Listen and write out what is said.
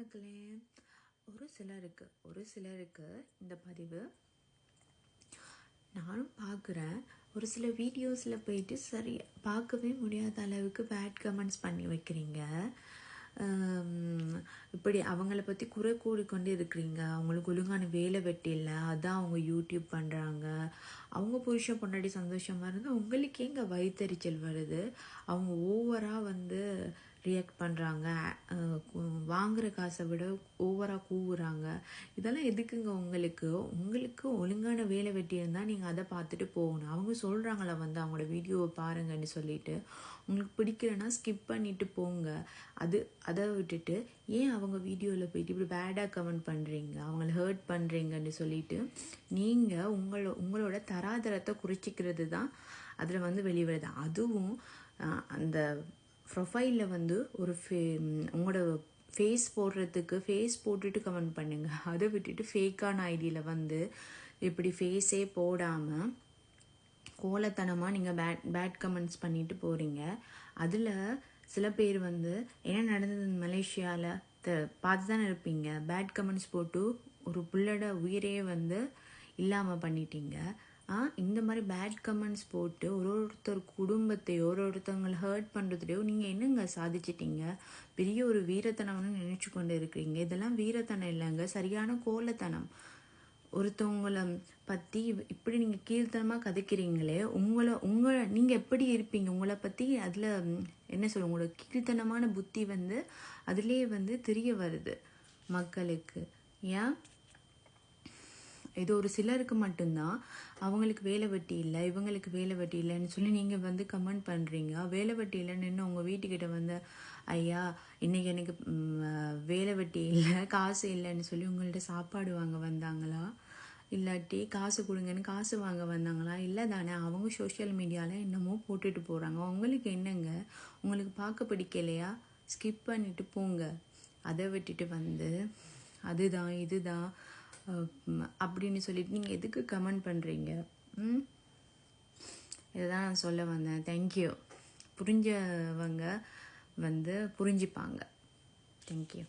மக்களே, ஒரு சிலருக்கு இந்த பதிவு நானும் பார்க்குறேன். ஒரு சில வீடியோஸில் போயிட்டு சரி பார்க்கவே முடியாத அளவுக்கு பேட் கமெண்ட்ஸ் பண்ணி வைக்கிறீங்க. இப்படி அவங்கள பற்றி குறை கூடிக்கொண்டு இருக்கிறீங்க. அவங்களுக்கு ஒழுங்கான வேலை வெட்டி இல்லை, அதான் அவங்க யூடியூப் பண்ணுறாங்க. அவங்க புருஷன் பொண்டாட்டி சந்தோஷமாக இருந்தால் உங்களுக்கு எங்கே வயிற்றெரிச்சல் வருது? அவங்க ஓவராக ரியாக்ட் பண்ணுறாங்க, வாங்குகிற காசை விட ஓவராக கூவுறாங்க. இதெல்லாம் எதுக்குங்க? உங்களுக்கு ஒழுங்கான வேலை வெட்டி இருந்தால் நீங்கள் அதை பார்த்துட்டு போகணும். அவங்க சொல்கிறாங்களா அவங்களோட வீடியோவை பாருங்கன்னு சொல்லிட்டு, உங்களுக்கு பிடிக்கலன்னா ஸ்கிப் பண்ணிட்டு போங்க. அதை விட்டுட்டு ஏன் அவங்க வீடியோவில் போயிட்டு இப்படி பேடாக கமெண்ட் பண்ணுறீங்க, அவங்கள ஹர்ட் பண்ணுறீங்கன்னு சொல்லிட்டு நீங்கள் உங்களோட தராதரத்தை குறிச்சிக்கிறது தான் அதில் வெளிவருது. அதுவும் அந்த ப்ரொஃபைலில் ஒரு உங்களோட ஃபேஸ் போட்டுட்டு கமெண்ட் பண்ணுங்க. அதை விட்டுட்டு ஃபேக்கான ஐடியில் இப்படி ஃபேஸே போடாமல் கோலத்தனமாக நீங்கள் பேட் கமெண்ட்ஸ் பண்ணிட்டு போகிறீங்க. அதில் சில பேர் என்ன நடந்தது மலேசியாவில் பார்த்து தானே இருப்பீங்க. பேட் கமெண்ட்ஸ் போட்டு ஒரு புள்ளோட உயிரையே இல்லாமல் பண்ணிட்டீங்க. இந்த மாதிரி பேட் கமெண்ட்ஸ் போட்டு ஒருத்தர் குடும்பத்தையோ ஒருத்தவங்களை ஹர்ட் பண்ணுறதுலையோ நீங்கள் என்னங்க சாதிச்சிட்டீங்க? பெரிய ஒரு வீரத்தனம்னு நினச்சி கொண்டு இருக்கிறீங்க. இதெல்லாம் வீரத்தனம் இல்லைங்க, சரியான கோலத்தனம். ஒருத்தவங்களை பற்றி இப்படி நீங்கள் கீழ்த்தனமாக கதைக்கிறீங்களே, நீங்கள் எப்படி இருப்பீங்க? உங்களை பற்றி அதில் என்ன சொல்ல, உங்களோட கீழ்த்தனமான புத்தி அதிலே தெரிய வருது மக்களுக்கு. ஏன் இது ஒரு சிலருக்கு மட்டும்தான் அவங்களுக்கு வேலை வெட்டி இல்லை, இவங்களுக்கு வேலை வெட்டி இல்லைன்னு சொல்லி நீங்கள் கமெண்ட் பண்ணுறீங்க. வேலை வெட்டி இல்லைன்னு இன்னும் உங்கள் வீட்டுக்கிட்ட ஐயா இன்னைக்கு எனக்கு வேலை வெட்டி இல்லை, காசு இல்லைன்னு சொல்லி உங்கள்கிட்ட சாப்பாடு வாங்க வந்தாங்களா? இல்லாட்டி காசு கொடுங்கன்னு காசு வாங்க வந்தாங்களா? இல்லை தானே. அவங்க சோஷியல் மீடியாவில் என்னமோ போட்டுட்டு போகிறாங்க. உங்களுக்கு என்னங்க? உங்களுக்கு பார்க்க பிடிக்கலையா? ஸ்கிப் பண்ணிட்டு போங்க. அதை விட்டுட்டு அதுதான் இதுதான் அப்படின்னு சொல்லிட்டு நீங்கள் எதுக்கு கமெண்ட் பண்ணுறீங்க? இதை தான் நான் சொல்ல வந்தேன். தேங்க்யூ. புரிஞ்சவங்க புரிஞ்சுப்பாங்க. தேங்க்யூ.